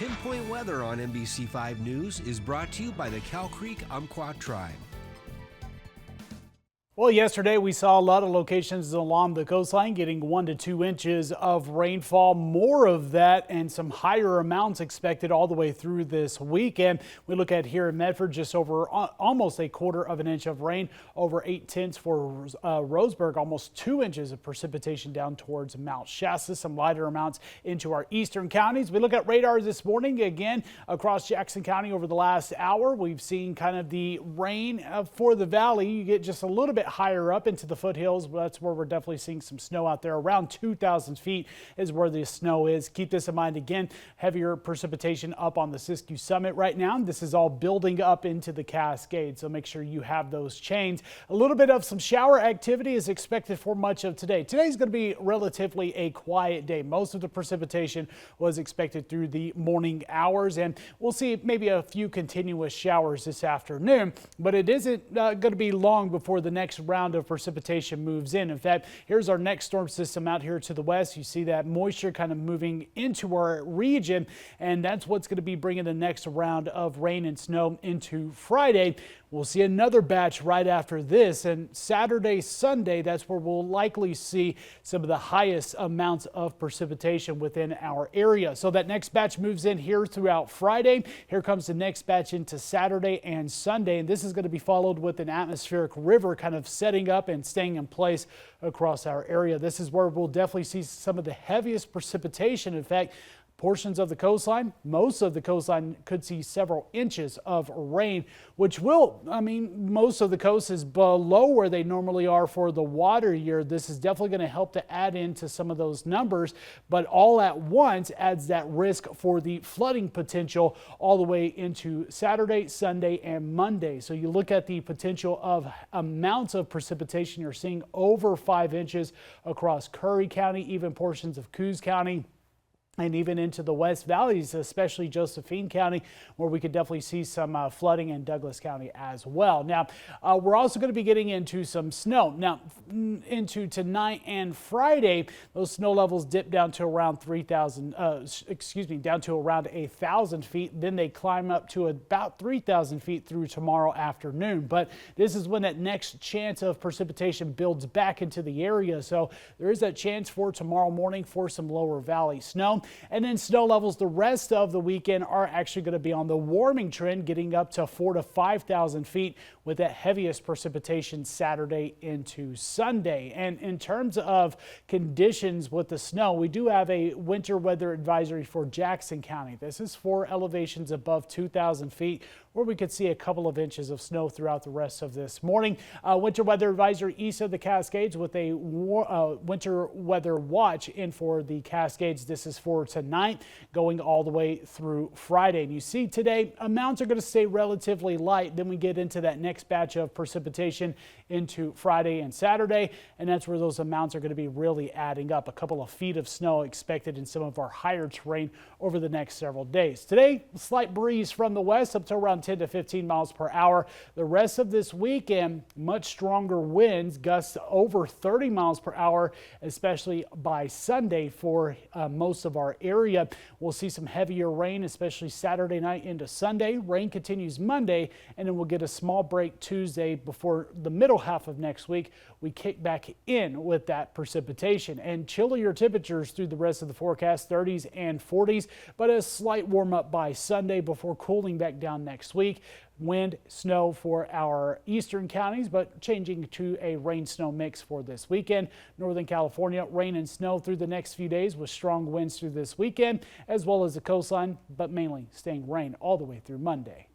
Pinpoint Weather on NBC5 News is brought to you by the Cow Creek Umpqua Tribe. Well, yesterday we saw a lot of locations along the coastline getting 1 to 2 inches of rainfall. More of that and some higher amounts expected all the way through this weekend. We look at here in Medford, just over almost 1/4 of an inch of rain, over 8/10 for Roseburg, almost 2 inches of precipitation down towards Mount Shasta. Some lighter amounts into our eastern counties. We look at radars this morning again across Jackson County over the last hour. We've seen kind of the rain for the valley. You get just a little bit higher up into the foothills. That's where we're definitely seeing some snow out there. Around 2,000 feet is where the snow is. Keep this in mind again, heavier precipitation up on the Siskiyou Summit right now. This is all building up into the Cascades, so make sure you have those chains. A little bit of some shower activity is expected for much of today. Today's going to be relatively a quiet day. Most of the precipitation was expected through the morning hours, and we'll see maybe a few continuous showers this afternoon, but it isn't going to be long before the next round of precipitation moves in. In fact, here's our next storm system out here to the west. You see that moisture kind of moving into our region, and that's what's going to be bringing the next round of rain and snow into Friday. We'll see another batch right after this, and Saturday, Sunday, that's where we'll likely see some of the highest amounts of precipitation within our area. So that next batch moves in here throughout Friday. Here comes the next batch into Saturday and Sunday, and this is going to be followed with an atmospheric river kind of setting up and staying in place across our area. This is where we'll definitely see some of the heaviest precipitation. In fact, portions of the coastline, most of the coastline could see several inches of rain, which will, most of the coast is below where they normally are for the water year. This is definitely going to help to add into some of those numbers, but all at once adds that risk for the flooding potential all the way into Saturday, Sunday, and Monday. So you look at the potential of amounts of precipitation, you're seeing over 5 inches across Curry County, even portions of Coos County, and even into the West Valleys, especially Josephine County, where we could definitely see some flooding in Douglas County as well. Now, we're also going to be getting into some snow. Now, into tonight and Friday, those snow levels dip down to around 3,000, down to around 1,000 feet. Then they climb up to about 3,000 feet through tomorrow afternoon. But this is when that next chance of precipitation builds back into the area. So there is that chance for tomorrow morning for some lower valley snow. And then snow levels the rest of the weekend are actually going to be on the warming trend, getting up to 4,000 to 5,000 feet with that heaviest precipitation Saturday into Sunday. And in terms of conditions with the snow, we do have a winter weather advisory for Jackson County. This is for elevations above 2,000 feet, where we could see a couple of inches of snow throughout the rest of this morning. Winter weather advisory east of the Cascades with a winter weather watch in for the Cascades. This is for tonight going all the way through Friday. And you see today amounts are going to stay relatively light. Then we get into that next batch of precipitation into Friday and Saturday, and that's where those amounts are going to be really adding up. A couple of feet of snow expected in some of our higher terrain over the next several days. Today, slight breeze from the west up to around 10 to 15 miles per hour. The rest of this weekend, much stronger winds, gusts over 30 miles per hour, especially by Sunday for most of our area. We'll see some heavier rain, especially Saturday night into Sunday. Rain continues Monday, and then we'll get a small break Tuesday before the middle half of next week. We kick back in with that precipitation and chillier temperatures through the rest of the forecast, 30s and 40s, but a slight warm up by Sunday before cooling back down next week. Wind, snow for our eastern counties, but changing to a rain-snow mix for this weekend. Northern California, rain and snow through the next few days with strong winds through this weekend, as well as the coastline, but mainly staying rain all the way through Monday.